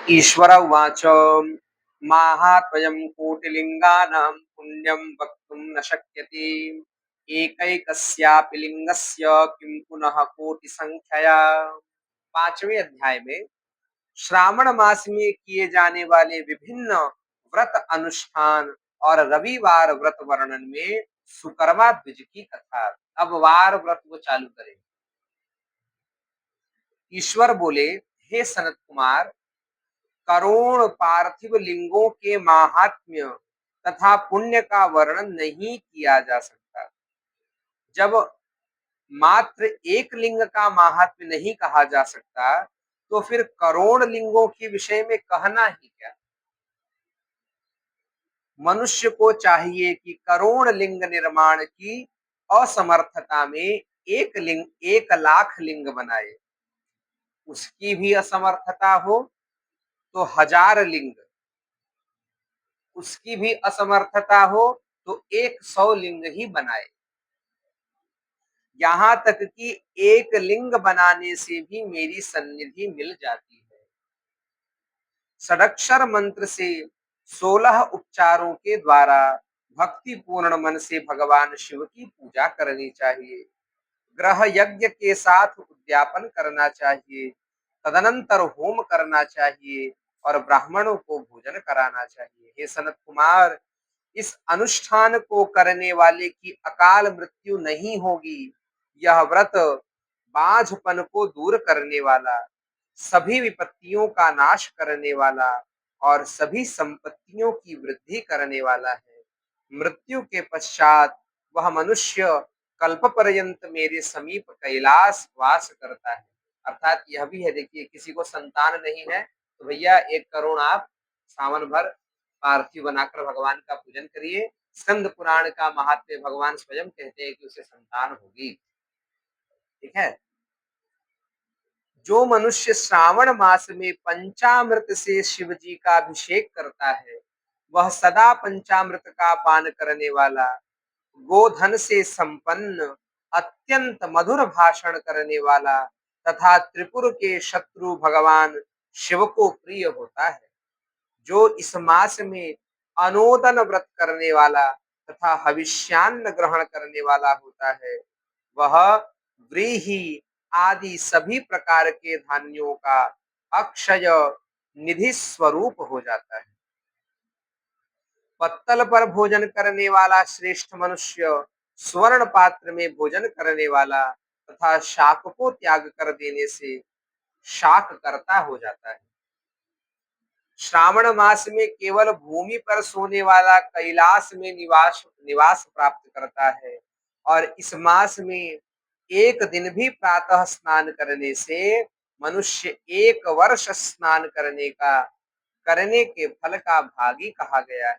ईश्वर उवाच माहात्म्यं कोटिलिङ्गानां पुण्यं वक्तुं न शक्यते एकैकस्यापि लिङ्गस्य किं पुनः कोटिसंख्यया। पांचवें अध्याय में श्रावण मास में किए जाने वाले विभिन्न व्रत अनुष्ठान और रविवार व्रत वर्णन में सुकर्मा द्विज की कथा। अब वार व्रत को चालू करें। ईश्वर बोले, हे सनत कुमार, करोड़ पार्थिव लिंगों के माहात्म्य तथा पुण्य का वर्णन नहीं किया जा सकता। जब मात्र एक लिंग का माहात्म्य नहीं कहा जा सकता तो फिर करोड़ लिंगों के विषय में कहना ही क्या। मनुष्य को चाहिए कि करोड़ लिंग निर्माण की असमर्थता में एक लाख लिंग बनाए। उसकी भी असमर्थता हो तो 1000 लिंग, उसकी भी असमर्थता हो तो 100 लिंग ही बनाए। यहाँ तक कि एक लिंग बनाने से भी मेरी सन्निधि मिल जाती है। षडक्षर मंत्र से 16 उपचारों के द्वारा भक्ति पूर्ण मन से भगवान शिव की पूजा करनी चाहिए। ग्रह यज्ञ के साथ उद्यापन करना चाहिए। तदनंतर होम करना चाहिए और ब्राह्मणों को भोजन कराना चाहिए। हे सनत कुमार, इस अनुष्ठान को करने वाले की अकाल मृत्यु नहीं होगी। यह व्रत बांझपन को दूर करने वाला, सभी विपत्तियों का नाश करने वाला और सभी संपत्तियों की वृद्धि करने वाला है। मृत्यु के पश्चात वह मनुष्य कल्प पर्यंत मेरे समीप कैलाश वास करता है। अर्थात यह भी है, देखिए, किसी को संतान नहीं है तो भैया 1 करोड़ आप सावन भर पार्थिव बनाकर भगवान का पूजन करिए। स्कंद पुराण का महात्म्य भगवान स्वयं कहते हैं कि उसे संतान होगी। ठीक है। जो मनुष्य श्रावण मास में पंचामृत से शिव जी का अभिषेक करता है, वह सदा पंचामृत का पान करने वाला, गोधन से संपन्न, अत्यंत मधुर भाषण करने वाला तथा त्रिपुर के शत्रु भगवान शिव को प्रिय होता है। जो इस मास में अनोदन व्रत करने वाला तथा हविष्यान्न ग्रहण करने वाला होता है, वह व्रीहि आदि सभी प्रकार के धान्यों का अक्षय निधि स्वरूप हो जाता है। पत्तल पर भोजन करने वाला श्रेष्ठ मनुष्य स्वर्ण पात्र में भोजन करने वाला तथा शाक को त्याग कर देने से शाक कर्ता हो जाता है। श्रावण मास में केवल भूमि पर सोने वाला कैलाश में निवास निवास प्राप्त करता है और इस मास में एक दिन भी प्रातः स्नान करने से मनुष्य 1 वर्ष स्नान करने के फल का भागी कहा गया है।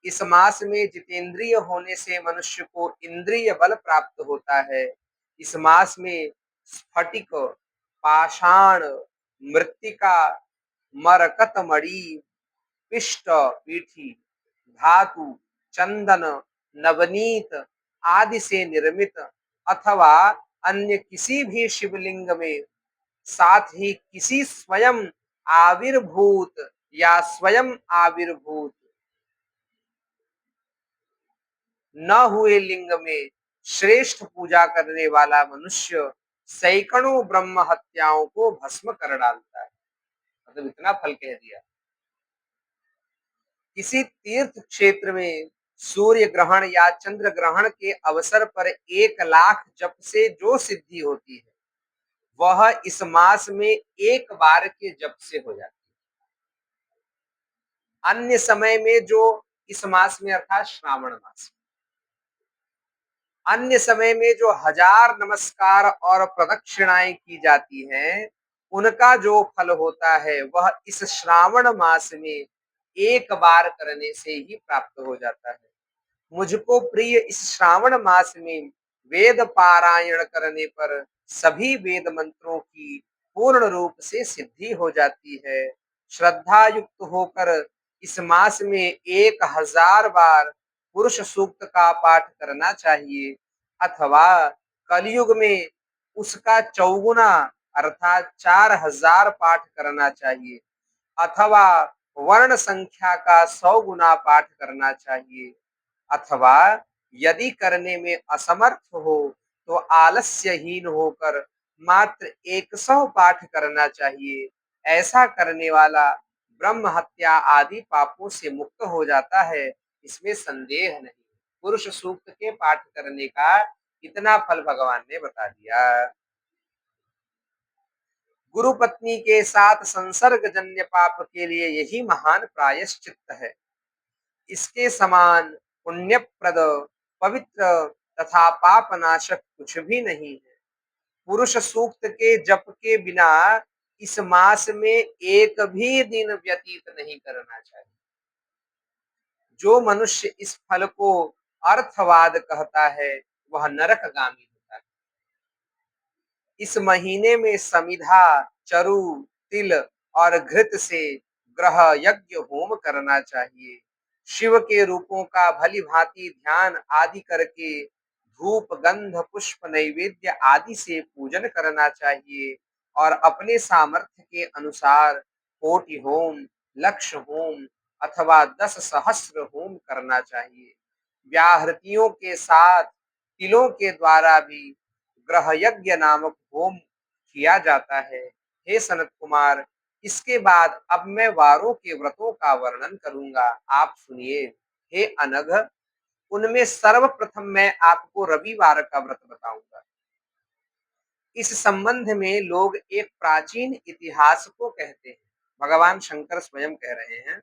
इस मास में जितेंद्रिय होने से मनुष्य को इंद्रिय बल प्राप्त होता है। इस मास में स्फटिक, पाषाण, मृत्तिका, मरकत मणि, पिष्ट पीठी, धातु, चंदन, नवनीत आदि से निर्मित अथवा अन्य किसी भी शिवलिंग में, साथ ही किसी स्वयं आविर्भूत या स्वयं आविर्भूत न हुए लिंग में श्रेष्ठ पूजा करने वाला मनुष्य सैकड़ों ब्रह्म हत्याओं को भस्म कर डालता है। मतलब इतना फल कह दिया। किसी तीर्थ क्षेत्र में सूर्य ग्रहण या चंद्र ग्रहण के अवसर पर 1 लाख जप से जो सिद्धि होती है, वह इस मास में एक बार के जप से हो जाती है। अन्य समय में जो इस मास में अर्थात श्रावण मास, अन्य समय में जो 1000 नमस्कार और प्रदक्षिणाएं की जाती हैं, उनका जो फल होता है वह इस श्रावण मास में एक बार करने से ही प्राप्त हो जाता है। मुझको प्रिय इस श्रावण मास में वेद पारायण करने पर सभी वेद मंत्रों की पूर्ण रूप से सिद्धि हो जाती है। श्रद्धा युक्त होकर इस मास में 1000 बार पुरुष सूक्त का पाठ करना चाहिए अथवा कलयुग में उसका चौगुना अर्थात 4000 पाठ करना चाहिए। अथवा वर्ण संख्या का 100 गुना पाठ करना चाहिए, अथवा यदि करने में असमर्थ हो तो आलस्यहीन होकर मात्र 100 पाठ करना चाहिए। ऐसा करने वाला ब्रह्म हत्या आदि पापों से मुक्त हो जाता है, इसमें संदेह नहीं। पुरुष सूक्त के पाठ करने का इतना फल भगवान ने बता दिया। गुरु पत्नी के साथ संसर्ग जन्य पाप के लिए यही महान प्रायश्चित्त है। इसके समान पुण्यप्रद, पवित्र तथा पापनाशक कुछ भी नहीं है। पुरुष सूक्त के जप के बिना इस मास में एक भी दिन व्यतीत नहीं करना चाहिए। जो मनुष्य इस फल को अर्थवाद कहता है वह नरकगामी होता है। इस महीने में समिधा, चरु, तिल और घृत से ग्रह यज्ञ होम करना चाहिए। शिव के रूपों का भली भांति ध्यान आदि करके धूप, गंध, पुष्प, नैवेद्य आदि से पूजन करना चाहिए और अपने सामर्थ्य के अनुसार कोटि होम, लक्ष होम अथवा 10 सहस्र होम करना चाहिए। व्याहृतियों के साथ तिलों के द्वारा भी ग्रह यज्ञ नामक होम किया जाता है। हे सनत कुमार, इसके बाद अब मैं वारों के व्रतों का वर्णन करूंगा, आप सुनिए। हे अनघ, उनमें सर्वप्रथम मैं आपको रविवार का व्रत बताऊंगा। इस संबंध में लोग एक प्राचीन इतिहास को कहते हैं। भगवान शंकर स्वयं कह रहे हैं,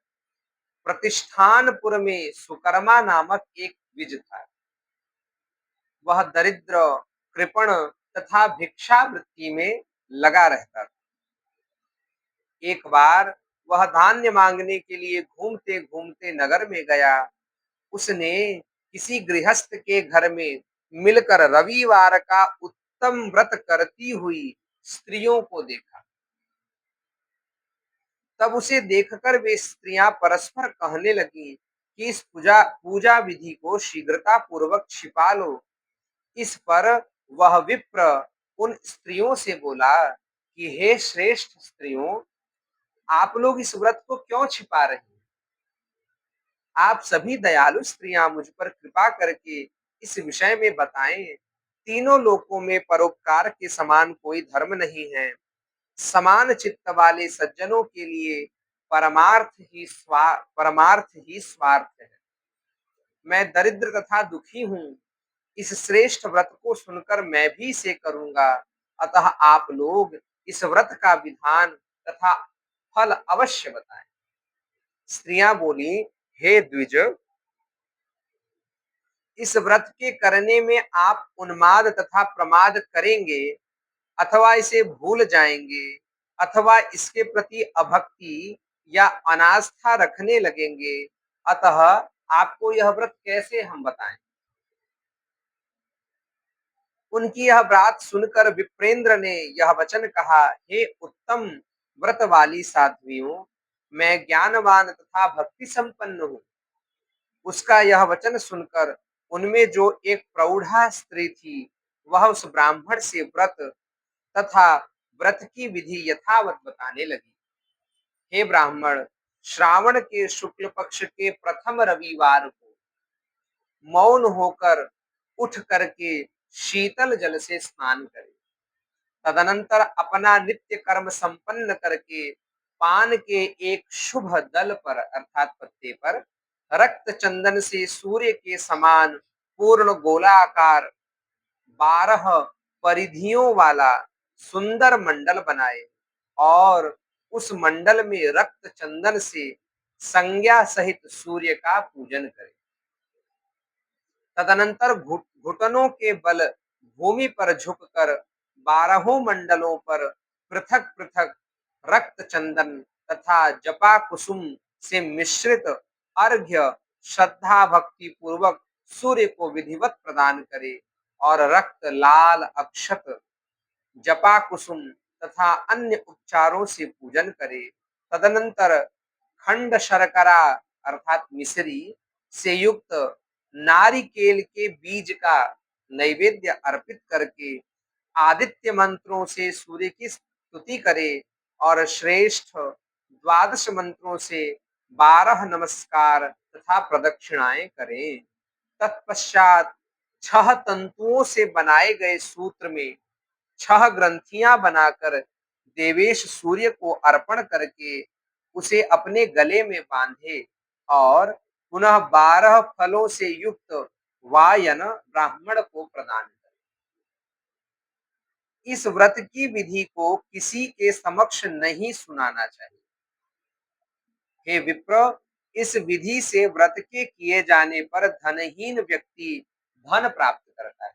प्रतिष्ठानपुर में सुकर्मा नामक एक द्विज था। वह दरिद्र, कृपण तथा भिक्षावृत्ति में लगा रहता था। एक बार वह धान्य मांगने के लिए घूमते घूमते नगर में गया। उसने किसी गृहस्थ के घर में मिलकर रविवार का उत्तम व्रत करती हुई स्त्रियों को देखा। तब उसे देखकर वे स्त्रियां परस्पर कहने लगी कि इस पूजा पूजा विधि को शीघ्रता पूर्वक छिपा लो। इस पर वह विप्र उन स्त्रियों से बोला कि हे श्रेष्ठ स्त्रियों, आप लोग इस व्रत को क्यों छिपा रही हैं? आप सभी दयालु स्त्रियां मुझ पर कृपा करके इस विषय में बताएं। तीनों लोकों में परोपकार के समान कोई धर्म नहीं है। समान चित्त वाले सज्जनों के लिए परमार्थ ही स्वार्थ है। मैं दरिद्र तथा दुखी हूँ। इस श्रेष्ठ व्रत को सुनकर मैं भी इसे करूंगा। अतः आप लोग इस व्रत का विधान तथा फल अवश्य बताएं। स्त्रियां बोली, हे द्विज, इस व्रत के करने में आप उन्माद तथा प्रमाद करेंगे, अथवा इसे भूल जाएंगे, अथवा इसके प्रति अभक्ति या अनास्था रखने लगेंगे। अतः आपको यह व्रत कैसे हम बताएं? उनकी यह बात सुनकर विप्रेंद्र ने यह वचन कहा, हे उत्तम व्रत वाली साध्वियों, मैं ज्ञानवान तथा भक्ति संपन्न हूँ। उसका यह वचन सुनकर उनमें जो एक प्रौढ़ा स्त्री थी, वह उस ब्राह्मण से व्रत तथा व्रत की विधि यथावत बताने लगी। हे ब्राह्मण, श्रावण के शुक्ल पक्ष के प्रथम रविवार को मौन होकर उठ करके शीतल जल से स्नान करें। तदनंतर अपना नित्य कर्म संपन्न करके पान के एक शुभ दल पर अर्थात पत्ते पर रक्त चंदन से सूर्य के समान पूर्ण गोलाकार 12 परिधियों वाला सुंदर मंडल बनाए और उस मंडल में रक्त चंदन से संज्ञा सहित सूर्य का पूजन करें। तदनंतर घुटनों के बल भूमि पर झुककर 12 मंडलों पर पृथक पृथक रक्त चंदन तथा जपा कुसुम से मिश्रित अर्घ्य श्रद्धा भक्ति पूर्वक सूर्य को विधिवत प्रदान करे और रक्त, लाल अक्षत, जपा कुसुम तथा अन्य उपचारों से पूजन करे। तदनंतर खंड शर्करा अर्थात मिश्री से युक्त नारिकेल के बीज का नैवेद्य अर्पित करके आदित्य मंत्रों से सूर्य की स्तुति करे और श्रेष्ठ द्वादश मंत्रों से 12 नमस्कार तथा प्रदक्षिणाएं करें। तत्पश्चात 6 तंतुओं से बनाए गए सूत्र में 6 ग्रंथियां बनाकर देवेश सूर्य को अर्पण करके उसे अपने गले में बांधे और पुनः 12 फलों से युक्त वायन ब्राह्मण को प्रदान करें। इस व्रत की विधि को किसी के समक्ष नहीं सुनाना चाहिए। हे विप्र, इस विधि से व्रत के किए जाने पर धनहीन व्यक्ति धन प्राप्त करता है,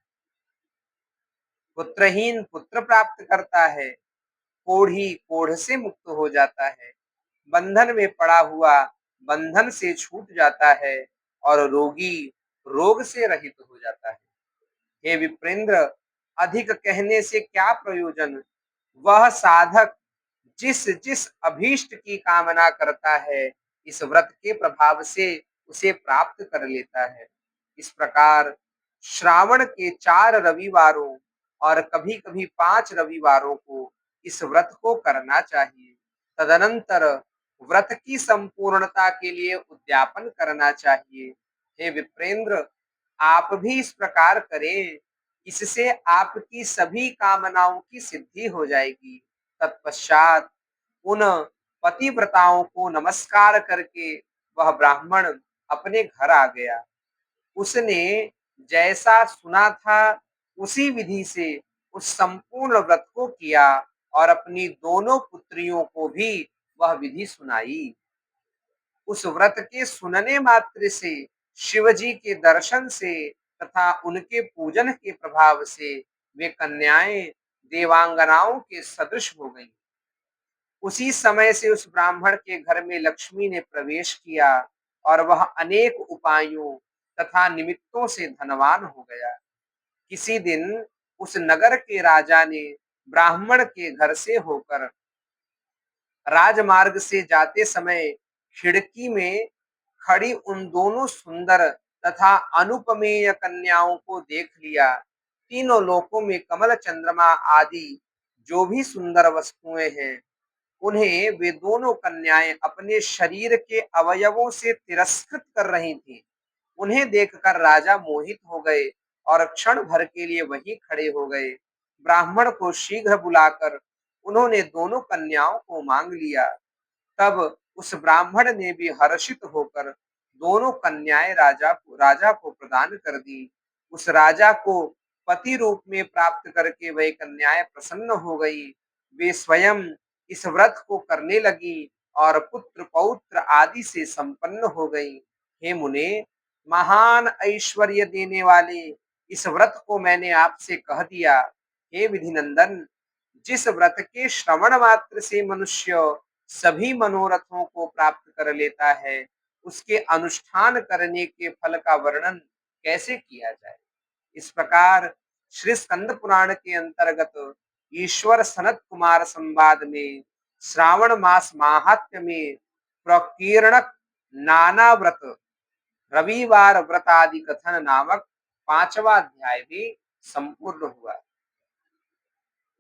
पुत्रहीन पुत्र प्राप्त करता है, कोढ़ी कोढ़ से मुक्त हो जाता है, बंधन में पड़ा हुआ बंधन से छूट जाता है और रोगी रोग से रहित हो जाता है। हे विप्रेंद्र, अधिक कहने से क्या प्रयोजन। वह साधक जिस जिस अभीष्ट की कामना करता है, इस व्रत के प्रभाव से उसे प्राप्त कर लेता है। इस प्रकार श्रावण के 4 रविवारों और कभी-कभी 5 रविवारों को इस व्रत को करना चाहिए। तदनंतर व्रत की संपूर्णता के लिए उद्यापन करना चाहिए। हे विप्रेंद्र, आप भी इस प्रकार करें, इससे आपकी सभी कामनाओं की सिद्धि हो जाएगी। तत्पश्चात उन पतिव्रताओं को नमस्कार करके वह ब्राह्मण अपने घर आ गया। उसने जैसा सुना था उसी विधि से उस संपूर्ण व्रत को किया और अपनी दोनों पुत्रियों को भी वह विधि सुनाई। उस व्रत के सुनने मात्र से, शिवजी के दर्शन से तथा उनके पूजन के प्रभाव से वे कन्याएं देवांगनाओं के सदृश हो गईं। उसी समय से उस ब्राह्मण के घर में लक्ष्मी ने प्रवेश किया और वह अनेक उपायों तथा निमित्तों से धनवान हो गया। किसी दिन उस नगर के राजा ने ब्राह्मण के घर से होकर राजमार्ग से जाते समय खिड़की में खड़ी उन दोनों सुंदर तथा अनुपमेय कन्याओं को देख लिया। तीनों लोकों में कमल चंद्रमा आदि जो भी सुंदर वस्तुएं हैं, उन्हें वे दोनों कन्याएं अपने शरीर के अवयवों से तिरस्कृत कर रही थीं। उन्हें देखकर राजा मोहित हो गए और क्षण भर के लिए वहीं खड़े हो गए। ब्राह्मण को शीघ्र बुलाकर उन्होंने दोनों कन्याओं को मांग लिया। तब उस ब्राह्मण ने भी हर्षित होकर दोनों कन्याएं राजा को प्रदान कर दी। उस राजा को पति रूप में प्राप्त करके वह कन्याएं प्रसन्न हो गई। वे स्वयं इस व्रत को करने लगी और पुत्र पौत्र आदि से संपन्न हो गई। हे मुने, महान ऐश्वर्य देने वाले इस व्रत को मैंने आपसे कह दिया। हे विधिनंदन, जिस व्रत के श्रवण मात्र से मनुष्य सभी मनोरथों को प्राप्त कर लेता है, उसके अनुष्ठान करने के फल का वर्णन कैसे किया जाए। इस प्रकार श्री स्कंद पुराण के अंतर्गत ईश्वर सनत कुमार संवाद में श्रावण मास माहात्म्य में प्रकीर्णक नाना व्रत रविवार व्रत आदि कथन नामक 5वां अध्याय भी संपूर्ण हुआ।